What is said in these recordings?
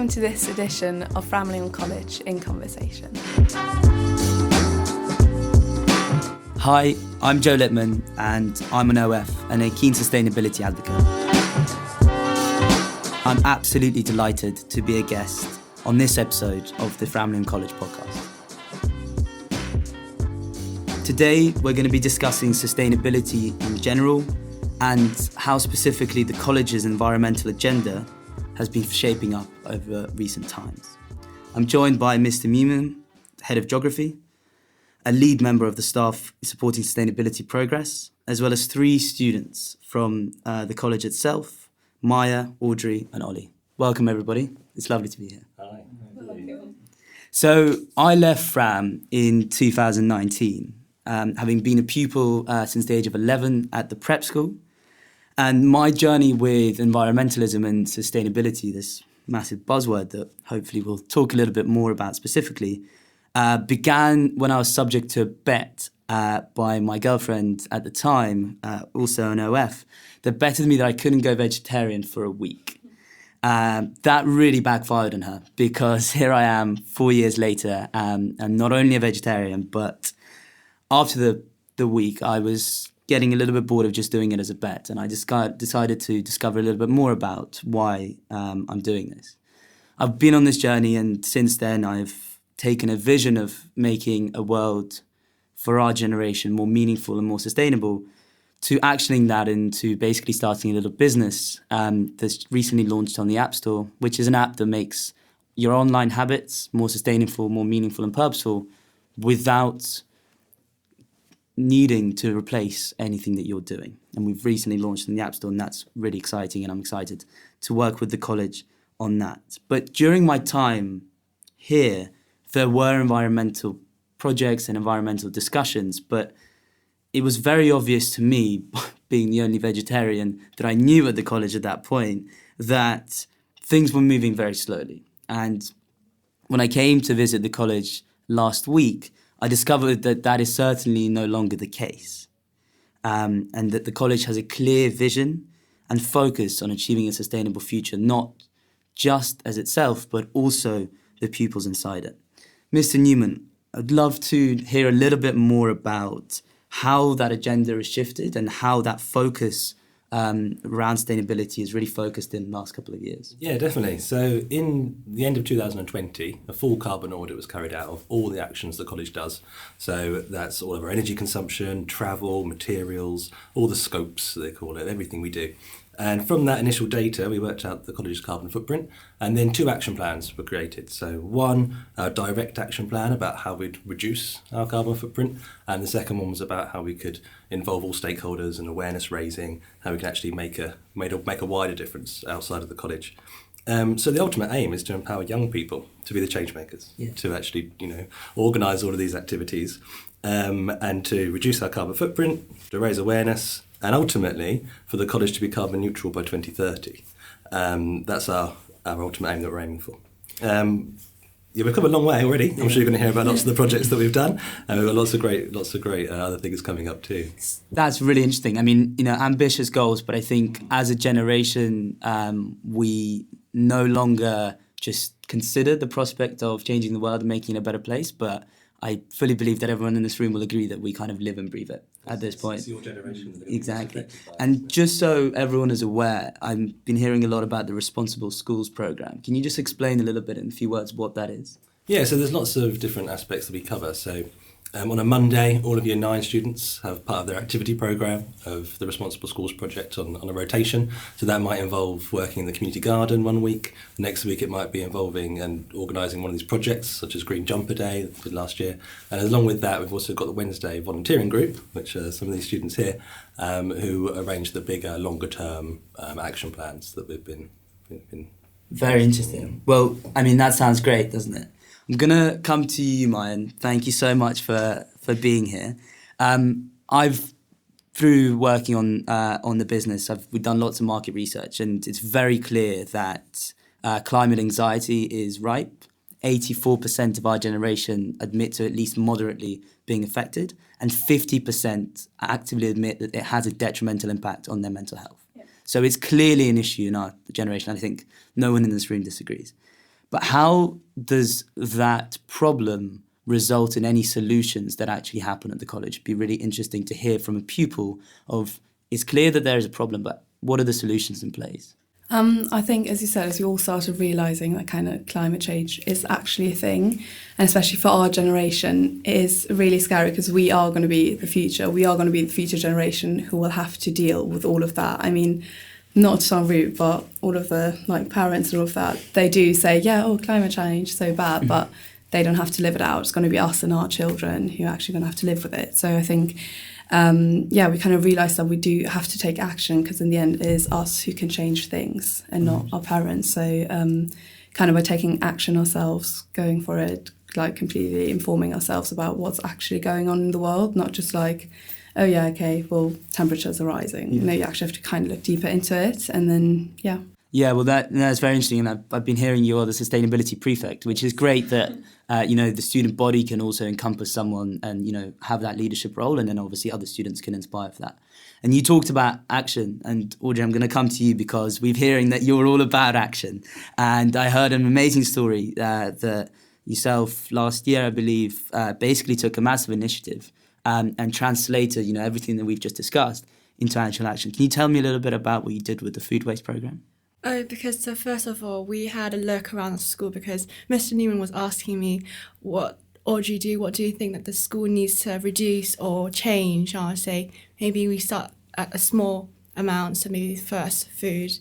welcome to this edition of Framlingham College In Conversation. Hi, I'm Joe Lipman and I'm an OF and a keen sustainability advocate. I'm absolutely delighted to be a guest on this episode of the Framlingham College podcast. Today we're going to be discussing sustainability in general and how specifically the college's environmental agenda has been shaping up over recent times. I'm joined by Mr. Lipman, Head of Geography, a lead member of the staff supporting sustainability progress, as well as 3 students from the college itself, Maya, Audrey and Ollie. Welcome everybody, it's lovely to be here. Hi. So I left Fram in 2019, having been a pupil since the age of 11 at the prep school. And my journey with environmentalism and sustainability, this massive buzzword that hopefully we'll talk a little bit more about specifically, began when I was subject to a bet by my girlfriend at the time, also an OF, that betted me that I couldn't go vegetarian for a week. That really backfired on her because here I am 4 years later and not only a vegetarian, but after the week I was getting a little bit bored of just doing it as a bet, and I just decided to discover a little bit more about why I'm doing this. I've been on this journey, and since then I've taken a vision of making a world for our generation more meaningful and more sustainable, to actioning that into basically starting a little business that's recently launched on the App Store, which is an app that makes your online habits more sustainable, more meaningful and purposeful without needing to replace anything that you're doing. And we've recently launched in the App Store, and that's really exciting, and I'm excited to work with the college on that. But during my time here, there were environmental projects and environmental discussions, but it was very obvious to me, being the only vegetarian that I knew at the college at that point, that things were moving very slowly. And when I came to visit the college last week, I discovered that that is certainly no longer the case, and that the college has a clear vision and focus on achieving a sustainable future, not just as itself, but also the pupils inside it. Mr. Newman, I'd love to hear a little bit more about how that agenda has shifted and how that focus around sustainability is really focused in the last couple of years. Yeah, definitely. So in the end of 2020, a full carbon audit was carried out of all the actions the college does. So that's all of our energy consumption, travel, materials, all the scopes, they call it, everything we do. And from that initial data, we worked out the college's carbon footprint, and then 2 action plans were created. So one, a direct action plan about how we'd reduce our carbon footprint, and the second one was about how we could involve all stakeholders and awareness raising, how we can actually make a wider difference outside of the college. So the ultimate aim is to empower young people to be the change makers, to actually, organise all of these activities, and to reduce our carbon footprint, to raise awareness, and ultimately for the college to be carbon neutral by 2030. That's our ultimate aim that we're aiming for. We've come a long way already. I'm sure you're going to hear about lots of the projects that we've done, and we've got lots of great other things coming up too. That's really interesting. I mean, ambitious goals, but I think as a generation, we no longer just consider the prospect of changing the world and making it a better place, but I fully believe that everyone in this room will agree that we kind of live and breathe it at this point. It's your generation. Exactly. And just so everyone is aware, I've been hearing a lot about the Responsible Schools programme. Can you just explain a little bit in a few words what that is? Yeah, so there's lots of different aspects that we cover. So on a Monday, all of Year 9 students have part of their activity programme of the Responsible Schools project on a rotation. So that might involve working in the community garden one week. The next week it might be involving and organising one of these projects, such as Green Jumper Day that we did last year. And along with that, we've also got the Wednesday volunteering group, which are some of these students here, who arrange the bigger, longer term action plans that we've been. Very interesting. Well, I mean, that sounds great, doesn't it? I'm going to come to you, Mayan. Thank you so much for being here. Through working on the business, we've done lots of market research, and it's very clear that climate anxiety is ripe. 84% of our generation admit to at least moderately being affected, and 50% actively admit that it has a detrimental impact on their mental health. Yeah. So it's clearly an issue in our generation. I think no one in this room disagrees. But how does that problem result in any solutions that actually happen at the college? It'd be really interesting to hear from a pupil of, it's clear that there is a problem, but what are the solutions in place? I think, as you said, as we all started realising that kind of climate change is actually a thing, and especially for our generation, it is really scary because we are going to be the future. We are going to be the future generation who will have to deal with all of that. I mean, not to sound rude, but all of the parents and all of that, they do say, climate change, so bad, but they don't have to live it out. It's going to be us and our children who are actually going to have to live with it. So I think, we kind of realised that we do have to take action because in the end it is us who can change things and not our parents. So kind of by taking action ourselves, going for it, completely informing ourselves about what's actually going on in the world, not just temperatures are rising. Yeah. You actually have to kind of look deeper into it and then, Yeah, well, that's very interesting, and I've been hearing you're the sustainability prefect, which is great that the student body can also encompass someone and have that leadership role, and then obviously other students can inspire for that. And you talked about action, and Audrey, I'm going to come to you because we're hearing that you're all about action, and I heard an amazing story that yourself last year, I believe, basically took a massive initiative and translated everything that we've just discussed into actual action. Can you tell me a little bit about what you did with the food waste program? Because first of all, we had a look around the school because Mr. Newman was asking me, what do you think that the school needs to reduce or change? And I would say maybe we start at a small amount, so maybe first food.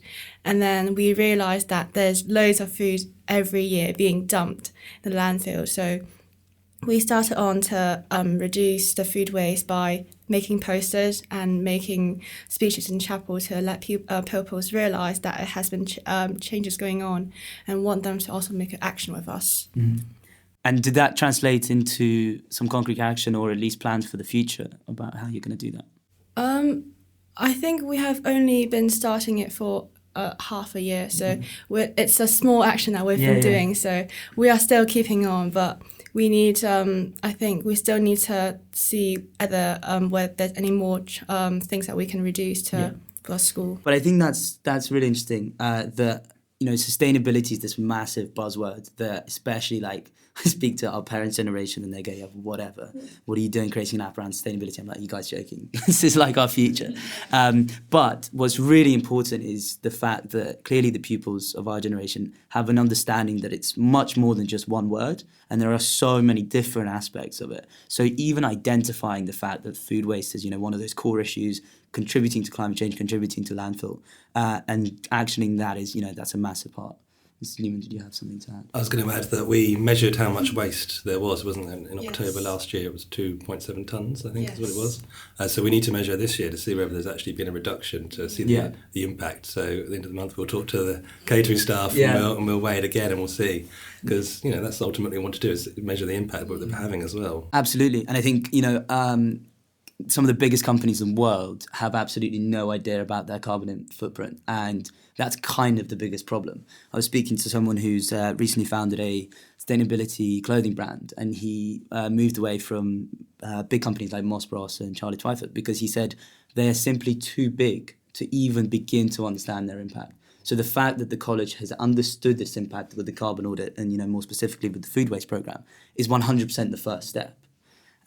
And then we realised that there's loads of food every year being dumped in the landfill. So we started on to reduce the food waste by making posters and making speeches in chapel to let pupils realise that it has been changes going on and want them to also make an action with us. Mm-hmm. And did that translate into some concrete action or at least plans for the future about how you're going to do that? I think we have only been starting it for half a year, so it's a small action that we've been doing, so we are still keeping on, but we need, I think we still need to see whether there's any more things that we can reduce for our school. But I think that's really interesting, that sustainability is this massive buzzword that especially I speak to our parents' generation and they go, whatever, what are you doing creating an app around sustainability? I'm like, you guys joking? This is our future. But what's really important is the fact that clearly the pupils of our generation have an understanding that it's much more than just one word, and there are so many different aspects of it. So even identifying the fact that food waste is, one of those core issues, contributing to climate change, contributing to landfill, and actioning that is, that's a massive part. Mr. Lipman, did you have something to add? I was going to add that we measured how much waste there was, wasn't it? In October last year, it was 2.7 tonnes, I think is what it was. So we need to measure this year to see whether there's actually been a reduction to see the impact. So at the end of the month, we'll talk to the catering staff and we'll weigh it again and we'll see. Because, that's ultimately what we want to do is measure the impact that they're having as well. Absolutely. And I think, some of the biggest companies in the world have absolutely no idea about their carbon footprint, and that's kind of the biggest problem. I was speaking to someone who's recently founded a sustainability clothing brand, and he moved away from big companies like Moss Bros and Charlie Twyford because he said they're simply too big to even begin to understand their impact. So the fact that the college has understood this impact with the carbon audit and, more specifically with the food waste program is 100% the first step.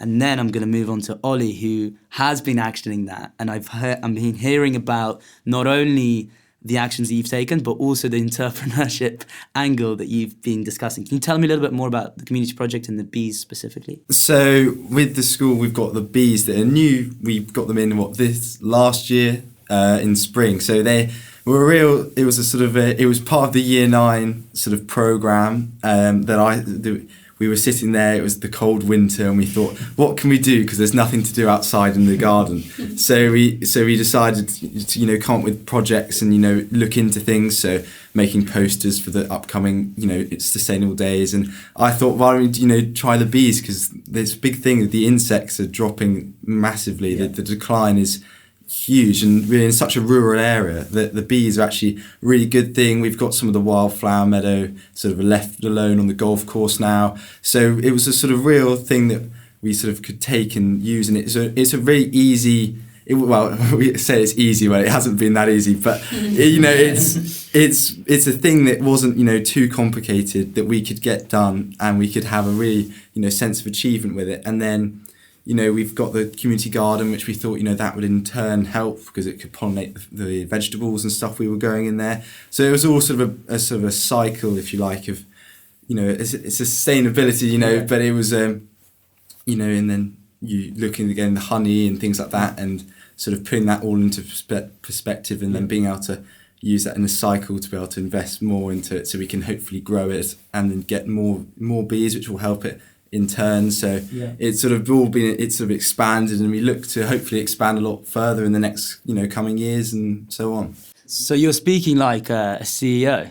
And then I'm going to move on to Ollie, who has been actioning that. And I've been hearing about not only the actions that you've taken, but also the entrepreneurship angle that you've been discussing. Can you tell me a little bit more about the community project and the bees specifically? So with the school, we've got the bees that are new. We've got them in this last year in spring. So they were it was a sort of it was part of the Year 9 sort of programme we were sitting there, it was the cold winter, and we thought, what can we do? Because there's nothing to do outside in the garden. So we decided to, come up with projects and, look into things. So making posters for the upcoming, it's sustainable days. And I thought, why don't we, try the bees? Because there's a big thing that the insects are dropping massively. The decline is huge, and we're in such a rural area that the bees are actually a really good thing. We've got some of the wildflower meadow sort of left alone on the golf course now, so it was a sort of real thing that we sort of could take and use, and it's a really easy well, we say it's easy, well, it hasn't been that easy, but it's a thing that wasn't too complicated, that we could get done, and we could have a really sense of achievement with it. And then we've got the community garden, which we thought that would in turn help because it could pollinate the vegetables and stuff we were growing in there. So it was all sort of a cycle, if you like, of it's sustainability, but it was and then you looking again the honey and things like that, and sort of putting that all into perspective, and then being able to use that in a cycle to be able to invest more into it, so we can hopefully grow it and then get more bees, which will help it in turn. So it's sort of expanded, and we look to hopefully expand a lot further in the next coming years and so on. So you're speaking like a CEO.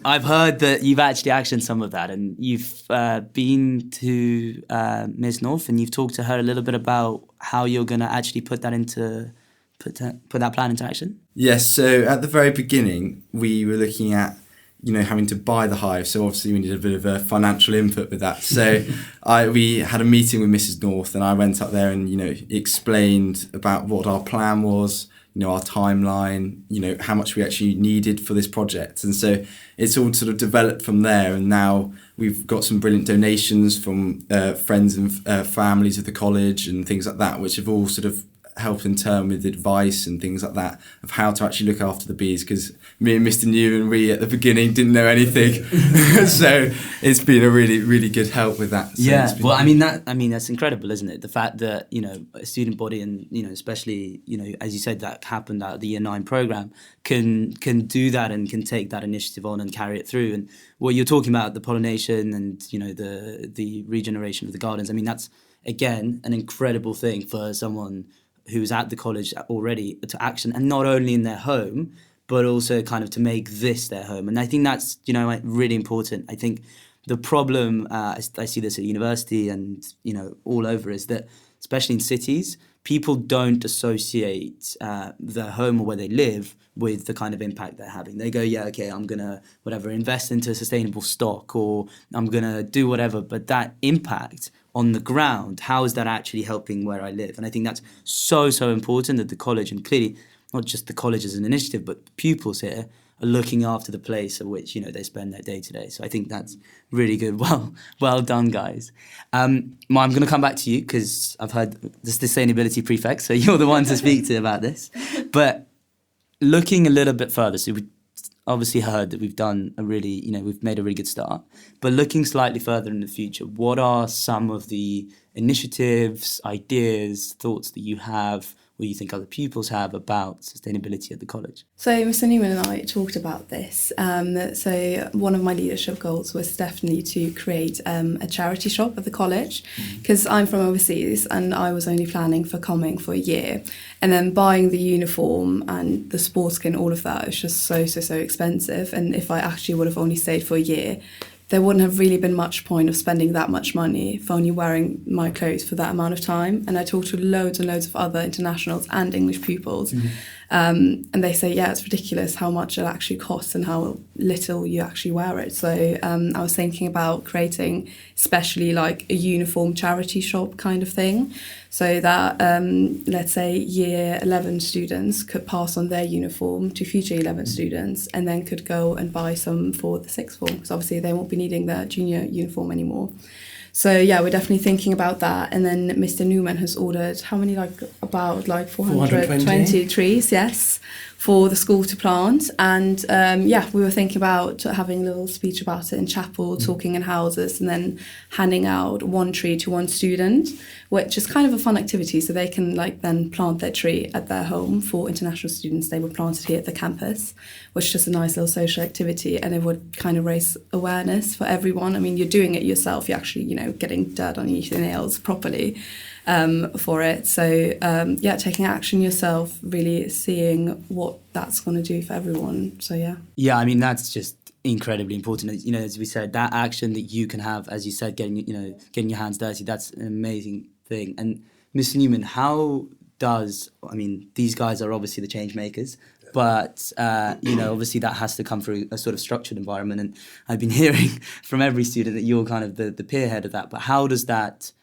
I've heard that you've actually actioned some of that, and you've been to Ms. North, and you've talked to her a little bit about how you're going to actually put that plan into action. Yes. So at the very beginning, we were looking at having to buy the hive. So obviously we needed a bit of a financial input with that. So we had a meeting with Mrs. North, and I went up there and explained about what our plan was, our timeline, how much we actually needed for this project. And so it's all sort of developed from there. And now we've got some brilliant donations from friends and families of the college and things like that, which have all sort of helped in turn with advice and things like that of how to actually look after the bees, because me and Mr. Newman, we at the beginning didn't know anything. So it's been a really, really good help with that. So that's incredible, isn't it? The fact that, a student body and, especially, as you said, that happened out of the Year 9 programme can do that and can take that initiative on and carry it through. And what you're talking about, the pollination and, the regeneration of the gardens, that's, again, an incredible thing for someone who's at the college already to action, and not only in their home, but also kind of to make this their home. And I think that's, really important. I think the problem, I see this at university and, all over, is that, especially in cities, people don't associate their home or where they live with the kind of impact they're having. They go, I'm going to, invest into a sustainable stock, or I'm going to do whatever. But that impact on the ground, how is that actually helping where I live? And I think that's so, so important that the college, and clearly not just the college as an initiative, but pupils here are looking after the place at which, they spend their day to day. So I think that's really good. Well done, guys. I'm going to come back to you because I've heard the sustainability prefect, so you're the one to speak to about this. But looking a little bit further, so we obviously heard that we've done we've made a really good start, but looking slightly further in the future, what are some of the initiatives, ideas, thoughts that you have, or you think other pupils have, about sustainability at the college? So Mr. Newman and I talked about this. So one of my leadership goals was definitely to create a charity shop at the college, because I'm from overseas and I was only planning for coming for a year. And then buying the uniform and the sports kit and all of that is just so expensive. And if I actually would have only stayed for a year, there wouldn't have really been much point of spending that much money for only wearing my clothes for that amount of time. And I talked to loads and loads of other internationals and English pupils, and they say, it's ridiculous how much it actually costs and how little you actually wear it. So I was thinking about creating especially like a uniform charity shop kind of thing, so that let's say year 11 students could pass on their uniform to future 11 students, and then could go and buy some for the sixth form, because obviously they won't be needing their junior uniform anymore. So we're definitely thinking about that. And then Mr. Newman has ordered how many, about 420 trees, yes, for the school to plant. And we were thinking about having a little speech about it in chapel, talking in houses, and then handing out one tree to one student, which is kind of a fun activity. So they can then plant their tree at their home. For international students, they were planted here at the campus, which is just a nice little social activity, and it would kind of raise awareness for everyone. I mean, you're doing it yourself. You're actually, getting dirt on your nails properly for it. So, taking action yourself, really seeing what that's going to do for everyone. So, Yeah, I mean, that's just incredibly important. As we said, that action that you can have, as you said, getting your hands dirty, that's an amazing thing. And Mr. Newman, these guys are obviously the change makers, but obviously that has to come through a sort of structured environment. And I've been hearing from every student that you're kind of the peer head of that. But how does that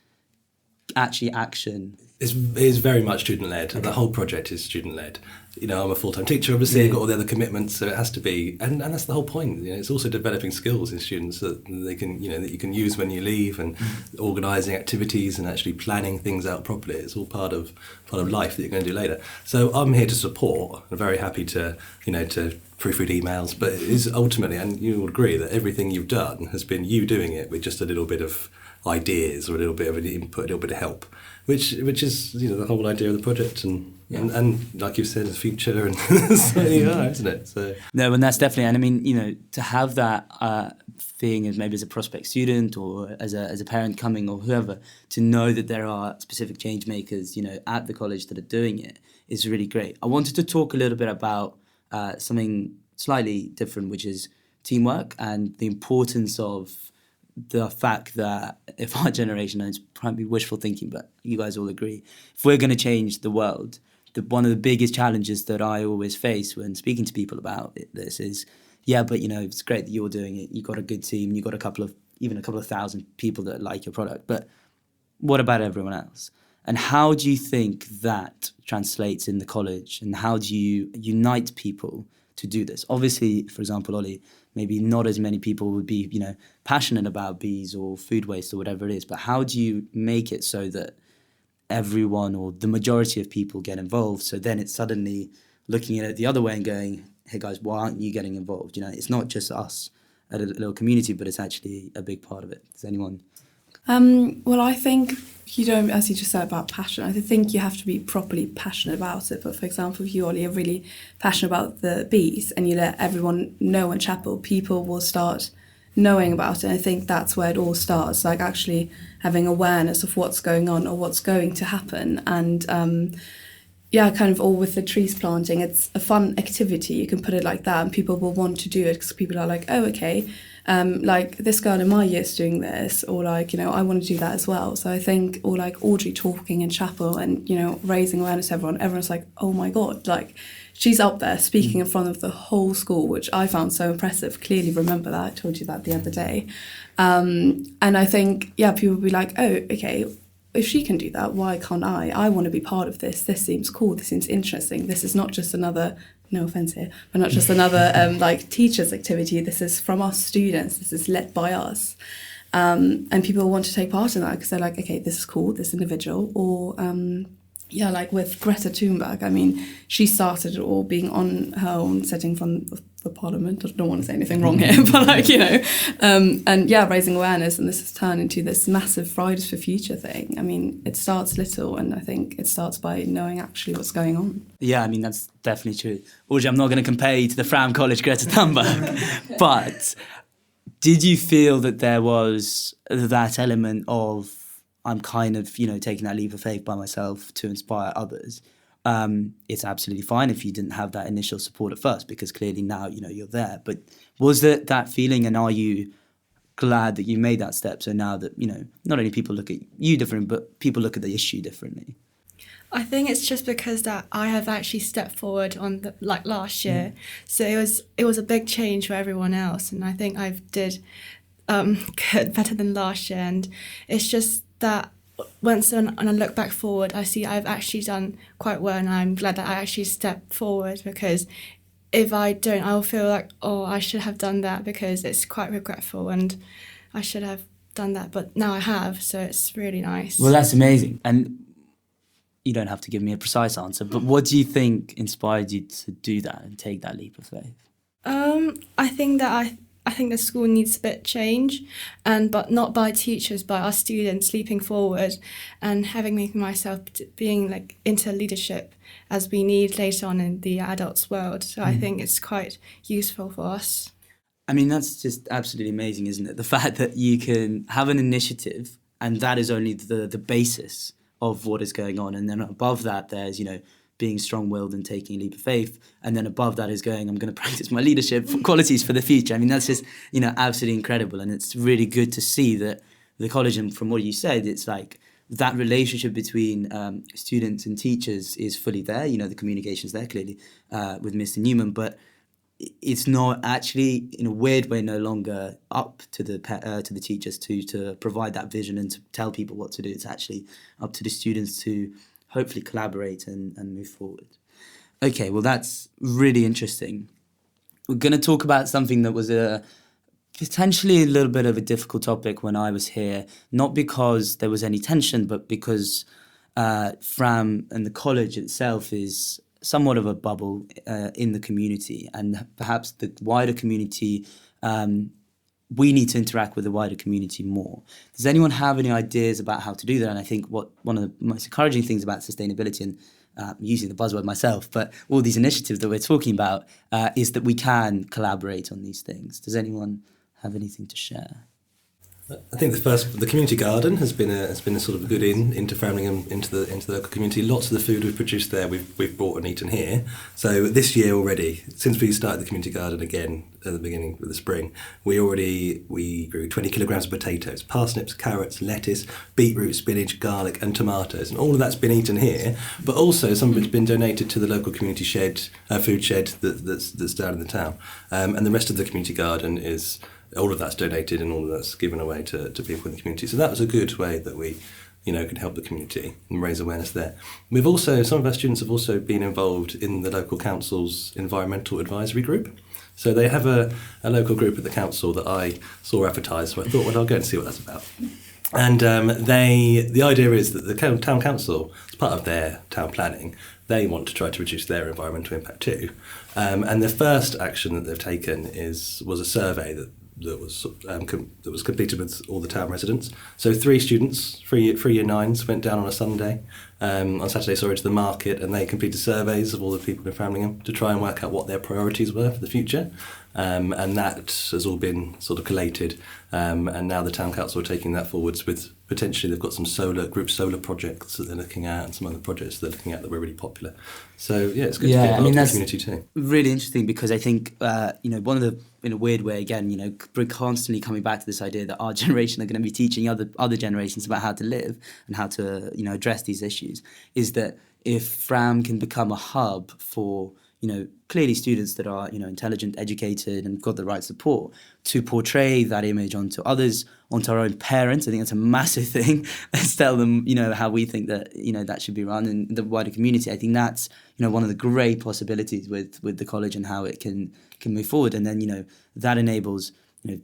actually action It's very much student-led. The whole project is student-led. You know, I'm a full-time teacher, obviously, I've got all the other commitments, so it has to be, and that's the whole point. You know, it's also developing skills in students that they can, you know, that you can use when you leave, and organising activities and actually planning things out properly. It's all part of life that you're going to do later. So I'm here to support. I'm very happy to, you know, to proofread emails, but it is ultimately, and you will agree that everything you've done has been you doing it with just a little bit of ideas or a little bit of an input, a little bit of help, which is, you know, the whole idea of the project, and like you said, the future, and so you are, isn't it? So no, and that's definitely, and I mean, you know, to have that thing as maybe as a prospect student or as a parent coming or whoever, to know that there are specific change makers, you know, at the college that are doing it is really great. I wanted to talk a little bit about something slightly different, which is teamwork and the importance of the fact that if our generation, and it's probably wishful thinking, but you guys all agree, if we're going to change the world, one of the biggest challenges that I always face when speaking to people about this is, yeah, but you know, it's great that you're doing it. You've got a good team. You've got even a couple of thousand people that like your product. But what about everyone else? And how do you think that translates in the college? And how do you unite people to do this? Obviously, for example, Ollie, maybe not as many people would be, you know, passionate about bees or food waste or whatever it is. But how do you make it so that everyone or the majority of people get involved? So then it's suddenly looking at it the other way and going, hey guys, why aren't you getting involved? You know, it's not just us at a little community, but it's actually a big part of it. Does anyone? Well, I think you don't, as you just said about passion, I think you have to be properly passionate about it. But for example, if you, Ollie, are really passionate about the bees and you let everyone know in chapel, people will start knowing about it. And I think that's where it all starts, like actually having awareness of what's going on or what's going to happen. And yeah, kind of all with the trees planting, it's a fun activity, you can put it like that, and people will want to do it because people are like, oh, okay, like this girl in my year is doing this, or like, you know, I want to do that as well. So I think, or like Audrey talking in chapel and, you know, raising awareness to everyone's like, oh my God, like she's up there speaking in front of the whole school, which I found so impressive. Clearly remember that, I told you that the other day. And I think, yeah, people will be like, oh, okay, if she can do that, why can't I? I want to be part of this. This seems cool. This seems interesting. This is not just another, no offense here, but not just another like teacher's activity. This is from us students. This is led by us. And people want to take part in that because they're like, okay, this is cool, this individual. Or yeah, like with Greta Thunberg, I mean, she started it all being on her own, sitting from the parliament. I don't want to say anything wrong here, but like, you know, and yeah, raising awareness, and this has turned into this massive Fridays for Future thing. I mean, it starts little, and I think it starts by knowing actually what's going on. Yeah, I mean, that's definitely true. Audrey, I'm not going to compare you to the Fram College Greta Thunberg, but did you feel that there was that element of, I'm kind of, you know, taking that leap of faith by myself to inspire others? It's absolutely fine if you didn't have that initial support at first, because clearly now, you know, you're there. But was there that feeling, and are you glad that you made that step? So now that, you know, not only people look at you different, but people look at the issue differently. I think it's just because that I have actually stepped forward on the, like last year. So it was a big change for everyone else, and I think I've did good, better than last year. And it's just that when I look back forward, I see I've actually done quite well, and I'm glad that I actually stepped forward, because if I don't, I'll feel like, oh, I should have done that, because it's quite regretful and I should have done that. But now I have, so it's really nice. Well, that's amazing. And you don't have to give me a precise answer, but what do you think inspired you to do that and take that leap of faith? I think the school needs a bit of change, but not by teachers, by our students leaping forward and making myself being like into leadership, as we need later on in the adults world. So I think it's quite useful for us. I mean, that's just absolutely amazing, isn't it? The fact that you can have an initiative and that is only the basis of what is going on. And then above that, there's, you know, being strong-willed and taking a leap of faith. And then above that is going, I'm going to practice my leadership qualities for the future. I mean, that's just, you know, absolutely incredible. And it's really good to see that the college, and from what you said, it's like that relationship between students and teachers is fully there. You know, the communication's there clearly with Mr. Newman, but it's not actually, in a weird way, no longer up to the teachers to provide that vision and to tell people what to do. It's actually up to the students to hopefully collaborate and move forward. Okay, well, that's really interesting. We're going to talk about something that was potentially a little bit of a difficult topic when I was here, not because there was any tension, but because Fram and the college itself is somewhat of a bubble in the community, and perhaps the wider community, we need to interact with the wider community more. Does anyone have any ideas about how to do that? And I think one of the most encouraging things about sustainability, and using the buzzword myself, but all these initiatives that we're talking about, is that we can collaborate on these things. Does anyone have anything to share? I think the community garden has been a sort of a good into Framlingham, into the local community. Lots of the food we've produced there, we've bought and eaten here. So this year already, since we started the community garden again at the beginning of the spring, we grew 20 kilograms of potatoes, parsnips, carrots, lettuce, beetroot, spinach, garlic, and tomatoes, and all of that's been eaten here. But also some of it's been donated to the local community food shed that's down in the town, and the rest of the community garden is. All of that's donated and all of that's given away to people in the community. So that was a good way that we, could help the community and raise awareness there. Some of our students have also been involved in the local council's environmental advisory group. So they have a local group at the council that I saw advertised. So I thought, well, I'll go and see what that's about. And the idea is that the town council, as part of their town planning, they want to try to reduce their environmental impact too. And the first action that they've taken was a survey that was completed with all the town residents. So 3 students, 3 year 9s, went down on Saturday, to the market, and they completed surveys of all the people in Framlingham to try and work out what their priorities were for the future. And that has all been sort of collated, and now the town council are taking that forwards with potentially they've got some group solar projects that they're looking at and some other projects they're looking at that were really popular. So yeah, it's good to get involved in the community too. Really interesting, because I think one of the, in a weird way, again, we're constantly coming back to this idea that our generation are going to be teaching other generations about how to live and how to address these issues. Is that if Fram can become a hub for clearly students that are intelligent, educated, and got the right support to portray that image onto others, onto our own parents. I think that's a massive thing. Let's tell them how we think that that should be run in the wider community. I think that's one of the great possibilities with the college and how it can move forward. And then that enables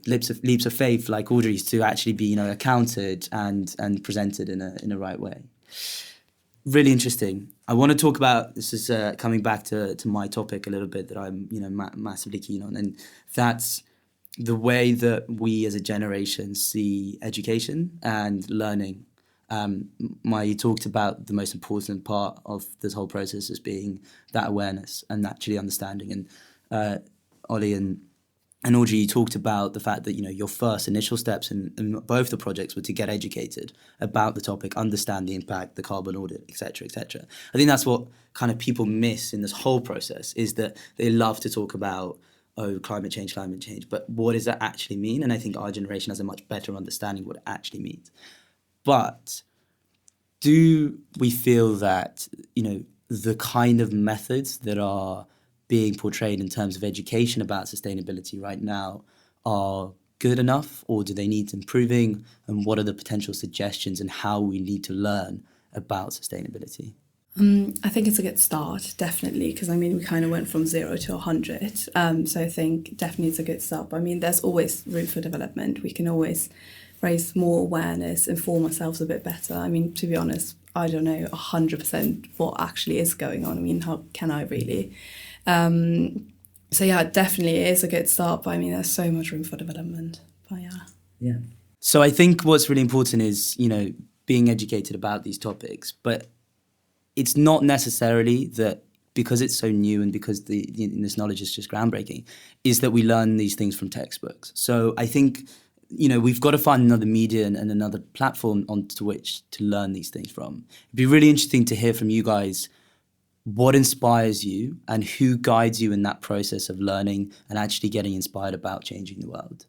leaps of faith like Audrey's to actually be accounted and presented in a right way. Really interesting. I want to talk about, this is coming back to my topic a little bit that I'm massively keen on, and that's the way that we as a generation see education and learning. You talked about the most important part of this whole process as being that awareness and actually understanding. And Ollie and Audrey, you talked about the fact that your first initial steps in both the projects were to get educated about the topic, understand the impact, the carbon audit, etc., etc. I think that's what kind of people miss in this whole process, is that they love to talk about climate change, but what does that actually mean? And I think our generation has a much better understanding of what it actually means. But do we feel that the kind of methods that are being portrayed in terms of education about sustainability right now are good enough, or do they need improving? And what are the potential suggestions and how we need to learn about sustainability? I think it's a good start, definitely, because we kind of went from 0 to 100. So I think definitely it's a good start. But there's always room for development. We can always raise more awareness, inform ourselves a bit better. To be honest, I don't know 100% what actually is going on. How can I really? So yeah, definitely it is a good start, but there's so much room for development. But yeah. So I think what's really important is being educated about these topics, but it's not necessarily that because it's so new and because this knowledge is just groundbreaking, is that we learn these things from textbooks. So I think we've got to find another media and another platform onto which to learn these things from. It'd be really interesting to hear from you guys. What inspires you and who guides you in that process of learning and actually getting inspired about changing the world?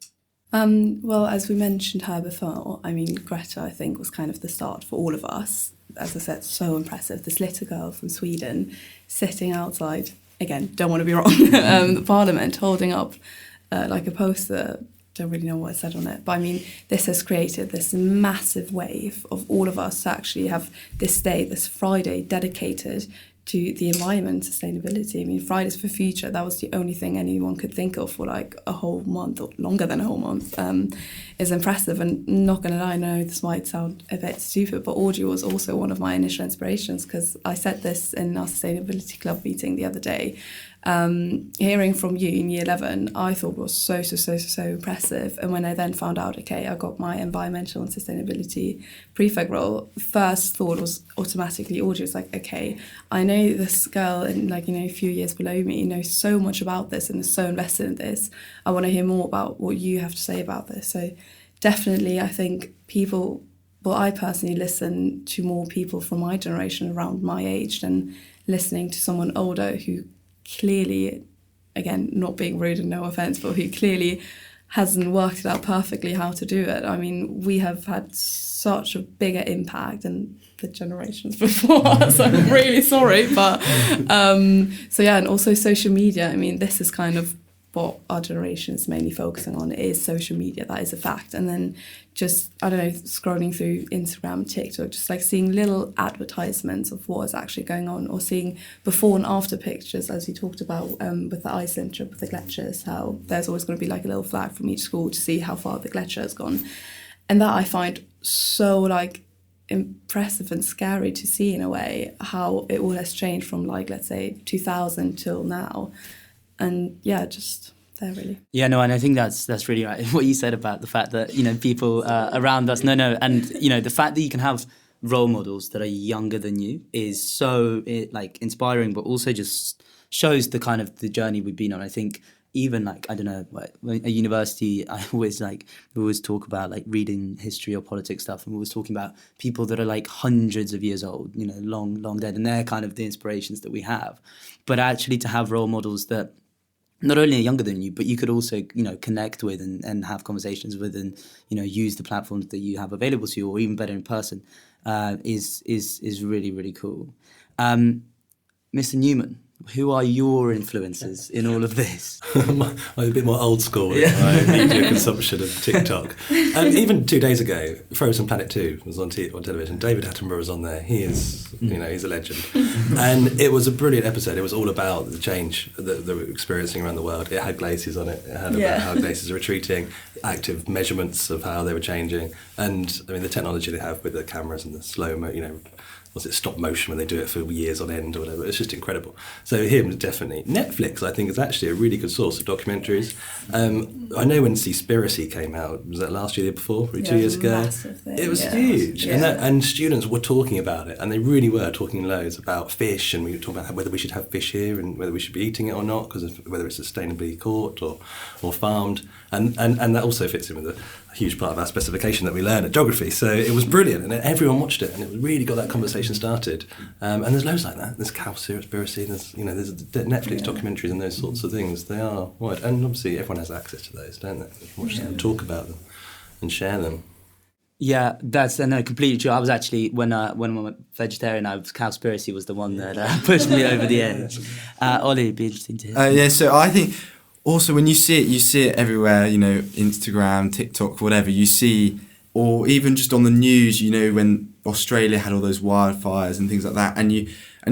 Well, as we mentioned her before, Greta, I think, was kind of the start for all of us. As I said, so impressive. This little girl from Sweden sitting outside again, don't want to be wrong, the Parliament holding up like a poster. Don't really know what it said on it, but I mean, this has created this massive wave of all of us to actually have this day, this Friday, dedicated to the environment, sustainability. I mean, Fridays for Future, that was the only thing anyone could think of for like a whole month, or longer than a whole month, is impressive. And not going to lie, I know this might sound a bit stupid, but Audrey was also one of my initial inspirations, because I said this in our Sustainability Club meeting the other day. Hearing from you in year 11, I thought was so impressive. And when I then found out, okay, I got my environmental and sustainability prefect role, first thought was automatically Audrey. Was like, okay, I know this girl in like, you know, a few years below me knows so much about this and is so invested in this. I want to hear more about what you have to say about this. So definitely, I think I personally listen to more people from my generation around my age than listening to someone older who clearly, again, not being rude and no offence, but who clearly hasn't worked it out perfectly how to do it. I mean, we have had such a bigger impact than the generations before us. I'm really sorry, but so yeah, and also social media. I mean, this is kind of what our generation is mainly focusing on, is social media. That is a fact. And then just, I don't know, scrolling through Instagram, TikTok, just like seeing little advertisements of what is actually going on, or seeing before and after pictures, as you talked about with the Iceland trip with the glaciers, how there's always going to be like a little flag from each school to see how far the glacier has gone. And that I find so like impressive and scary to see, in a way, how it all has changed from like, let's say 2000 till now. And yeah, just there really. Yeah, no, and I think that's really right. What you said about the fact that, you know, people around us, and, you know, the fact that you can have role models that are younger than you is so like inspiring, but also just shows the kind of the journey we've been on. I think even like, I don't know, at university, we always talk about like reading history or politics stuff, and we always talking about people that are like hundreds of years old, you know, long dead, and they're kind of the inspirations that we have. But actually to have role models that not only are younger than you, but you could also, you know, connect with and have conversations with, and, you know, use the platforms that you have available to you, or even better in person, is really, really cool. Mr. Newman, who are your influences in all of this? I'm a bit more old school in my media consumption of TikTok. Even 2 days ago, Frozen Planet 2 was on television. David Attenborough was on there. He is, you know, he's a legend. And it was a brilliant episode. It was all about the change that we're experiencing around the world. It had glaciers on it. It had about how glaciers are retreating, active measurements of how they were changing. And, I mean, the technology they have with the cameras and the slow-mo, you know, was it stop motion when they do it for years on end or whatever. It's just incredible. So him, definitely. Netflix, I think, is actually a really good source of documentaries. I know when Seaspiracy came out, was that last year, the year before, 2 years ago? It was huge. Yeah. And students were talking about it, and they really were talking loads about fish, and we were talking about whether we should have fish here and whether we should be eating it or not, because of whether it's sustainably caught or farmed. And that also fits in with a huge part of our specification that we learn at geography. So it was brilliant, and everyone watched it, and it really got that conversation started. And there's loads like that. There's Cowspiracy, there's Netflix documentaries and those sorts of things. They are wide, and obviously everyone has access to those, don't they? They can watch them, talk about them, and share them. Yeah, that's completely true. I was actually, when I'm a vegetarian, Cowspiracy was the one that pushed me over the edge. Ollie, it'd be interesting to hear. Yeah, so I think also when you see it everywhere, you know, Instagram, TikTok, whatever, you see, or even just on the news, you know, when Australia had all those wildfires and things like that, and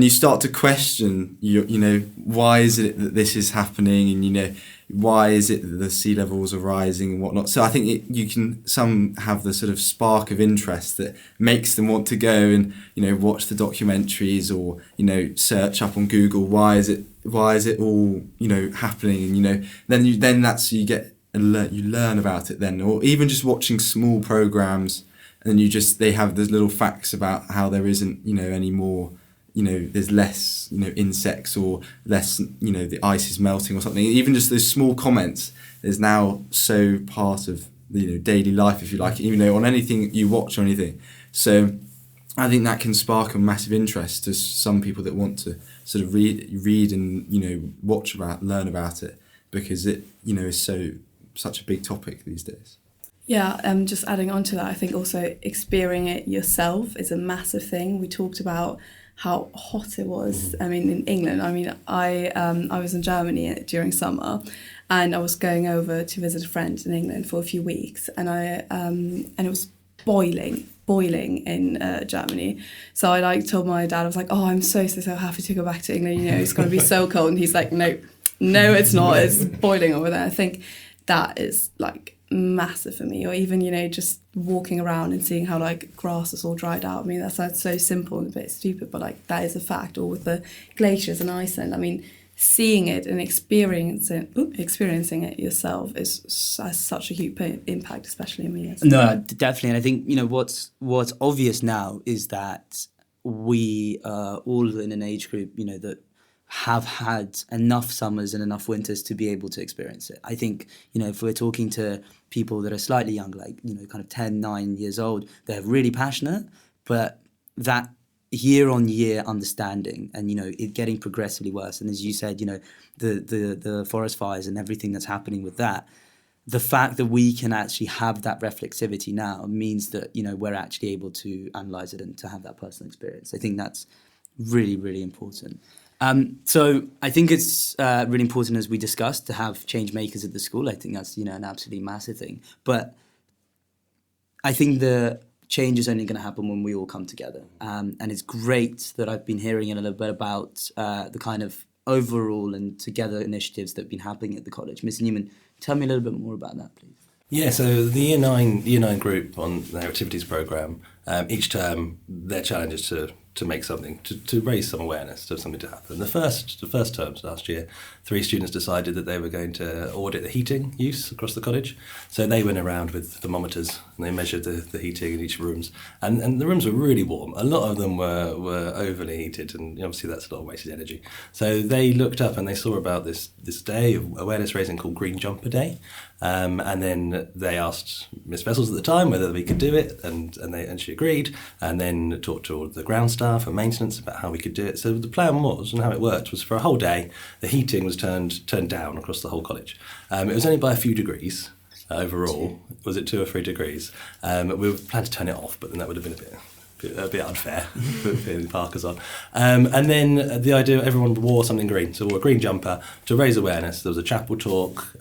you start to question, you know, why is it that this is happening, and, you know, why is it that the sea levels are rising and whatnot. So I think some have the sort of spark of interest that makes them want to go and, you know, watch the documentaries, or, you know, search up on Google, why is it all, you know, happening, and, you know, then that's you learn about it then, or even just watching small programs, and they have those little facts about how there isn't, you know, any more, you know, there's less, you know, insects, or less, you know, the ice is melting or something. Even just those small comments is now so part of, you know, daily life, if you like, even though on anything you watch or anything. So I think that can spark a massive interest to some people that want to sort of read and, you know, learn about it, because it, you know, is such a big topic these days. Yeah, just adding on to that, I think also experiencing it yourself is a massive thing. We talked about how hot it was. I mean, in England. I mean, I was in Germany during summer, and I was going over to visit a friend in England for a few weeks, and it was boiling in Germany. So I told my dad, I was like, oh, I'm so happy to go back to England. It's going to be so cold. And he's like, no, it's not. It's boiling over there. I think that is like massive for me. Or even, just walking around and seeing how like grass is all dried out. I mean, that sounds so simple and a bit stupid, but like that is a fact. Or with the glaciers in Iceland, I mean, seeing it and experiencing it yourself has such a huge impact, especially in me. No, definitely. And I think, what's obvious now is that we are all in an age group, that have had enough summers and enough winters to be able to experience it. I think, if we're talking to people that are slightly younger, like, kind of 10, 9 years old, they're really passionate, but that year-on-year understanding and, it getting progressively worse. And as you said, the forest fires and everything that's happening with that, the fact that we can actually have that reflexivity now means that, we're actually able to analyse it and to have that personal experience. I think that's really, really important. So I think it's really important, as we discussed, to have change makers at the school. I think that's, an absolutely massive thing. But I think the change is only going to happen when we all come together. And it's great that I've been hearing a little bit about the kind of overall and together initiatives that have been happening at the college. Mr. Newman, tell me a little bit more about that, please. Yeah, so the Year 9 group on their activities programme, each term their challenge is to make something, to raise some awareness to something to happen. The first terms last year, 3 students decided that they were going to audit the heating use across the college. So they went around with thermometers and they measured the heating in each rooms. And the rooms were really warm. A lot of them were overly heated, and obviously that's a lot of wasted energy. So they looked up and they saw about this day of awareness raising called Green Jumper Day. And then they asked Miss Vessels at the time whether we could do it, and she agreed, and then talked to all the ground staff and maintenance about how we could do it. So the plan was, and how it worked, was for a whole day, the heating was turned down across the whole college. It was only by a few degrees overall. Was it 2 or 3 degrees? We planned to turn it off, but then that would have been a bit unfair, putting parkers on. And then the idea, everyone wore something green, so wore a green jumper to raise awareness. There was a chapel talk,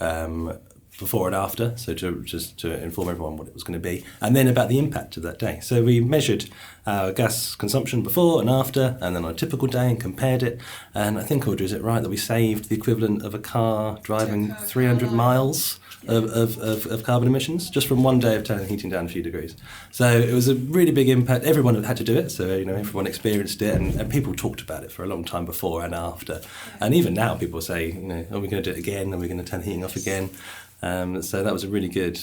before and after, so to inform everyone what it was going to be, and then about the impact of that day. So we measured our gas consumption before and after, and then on a typical day, and compared it. And I think, Audrey, is it right that we saved the equivalent of a car driving 300 miles of carbon emissions just from one day of turning heating down a few degrees? So it was a really big impact. Everyone had to do it, so everyone experienced it, and people talked about it for a long time before and after. And even now, people say, are we going to do it again? Are we going to turn the heating off again? So that was a really good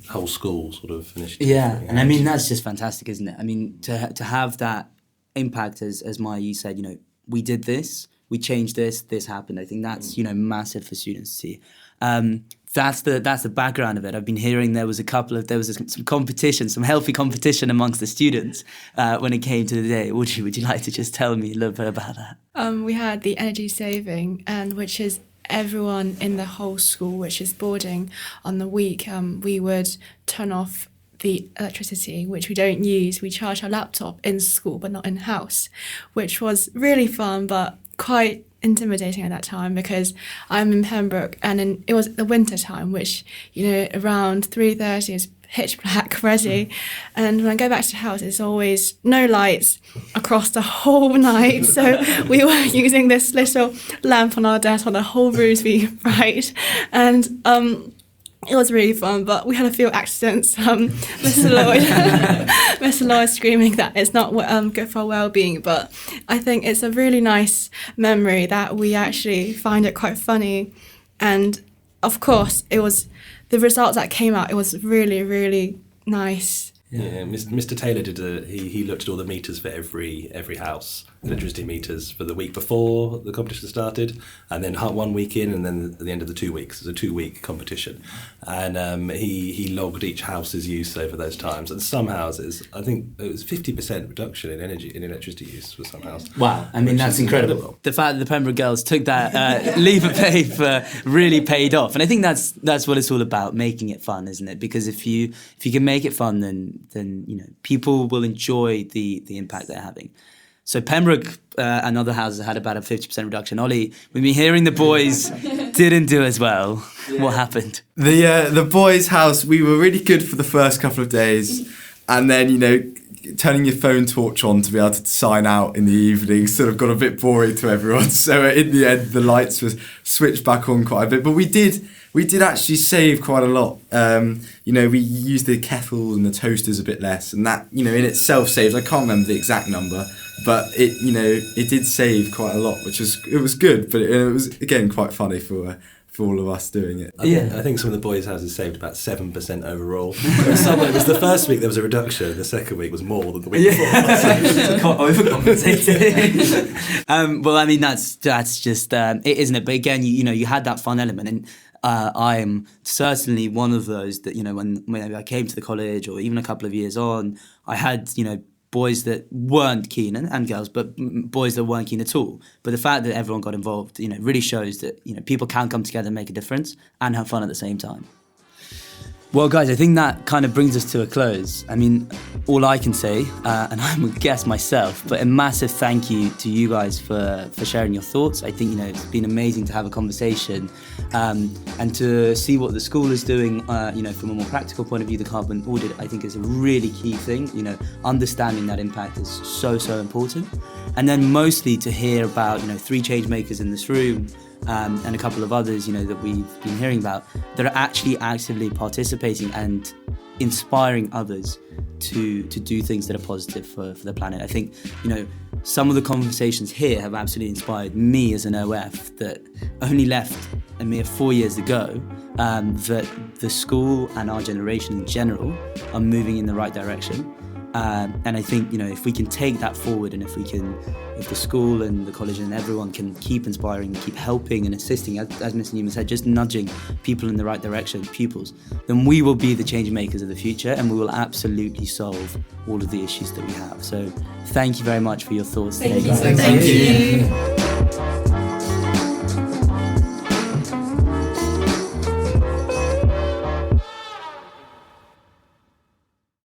whole school sort of initiative. Yeah, and I mean, that's just fantastic, isn't it? I mean, to have that impact, as Maya, you said, we did this, we changed this happened. I think that's, massive for students to see. That's the background of it. I've been hearing there was some competition, some healthy competition amongst the students when it came to the day. Would you like to just tell me a little bit about that? We had the energy saving, and which is everyone in the whole school, which is boarding on the week, we would turn off the electricity, which we don't use. We charge our laptop in school, but not in house, which was really fun, but quite intimidating at that time because I'm in Pembroke, and it was the winter time, which around 3:30 is pitch black already, and when I go back to the house, it's always no lights across the whole night. So we were using this little lamp on our desk on the whole room to be bright, and it was really fun, but we had a few accidents. Mr. Lloyd screaming that it's not good for our well-being, but I think it's a really nice memory that we actually find it quite funny. And of course, it was the results that came out. It was really, really nice. Yeah, Mr. Taylor he looked at all the meters for every house, electricity meters for the week before the competition started, and then 1 week in, and then at the end of the 2 weeks. It was a 2-week competition, and he logged each house's use over those times. And some houses, I think it was 50% reduction in electricity use for some houses. Wow, I mean that's incredible. The fact that the Pembroke girls took that leap of faith really paid off, and I think that's what it's all about, making it fun, isn't it? Because if you can make it fun, then people will enjoy the impact they're having. So Pembroke and other houses had about a 50% reduction. Ollie, we've been hearing the boys didn't do as well. Yeah. What happened? The boys' house, we were really good for the first couple of days, and then, you know, turning your phone torch on to be able to sign out in the evening sort of got a bit boring to everyone. So in the end, the lights were switched back on quite a bit. But we did actually save quite a lot. You know, we used the kettle and the toasters a bit less, and that, you know, in itself saves. I can't remember the exact number, but it did save quite a lot, which was good. But it was again quite funny for all of us doing it. I think some of the boys' houses saved about 7% overall. It was the first week there was a reduction, the second week was more than the week before. Overcompensating. Well, I mean, that's just it, isn't it? But again, you had that fun element, and I am certainly one of those that, you know, when I came to the college, or even a couple of years on, I had, you know, boys that weren't keen, and girls, but boys that weren't keen at all. But the fact that everyone got involved, you know, really shows that, you know, people can come together and make a difference and have fun at the same time. Well, guys, I think that kind of brings us to a close. I mean, all I can say, and I'm a guest myself, but a massive thank you to you guys for sharing your thoughts. I think, you know, it's been amazing to have a conversation and to see what the school is doing, you know, from a more practical point of view. The carbon audit, I think, is a really key thing. You know, understanding that impact is so important. And then mostly to hear about, you know, 3 change makers in this room, and a couple of others, you know, that we've been hearing about, that are actually actively participating and inspiring others to do things that are positive for the planet. I think, you know, some of the conversations here have absolutely inspired me as an OF that only left a mere 4 years ago, that the school and our generation in general are moving in the right direction. And I think, you know, if we can take that forward, and if the school and the college and everyone can keep inspiring, keep helping and assisting, as Mr. Newman said, just nudging people in the right direction, pupils, then we will be the change makers of the future, and we will absolutely solve all of the issues that we have. So thank you very much for your thoughts today, guys. Thank you.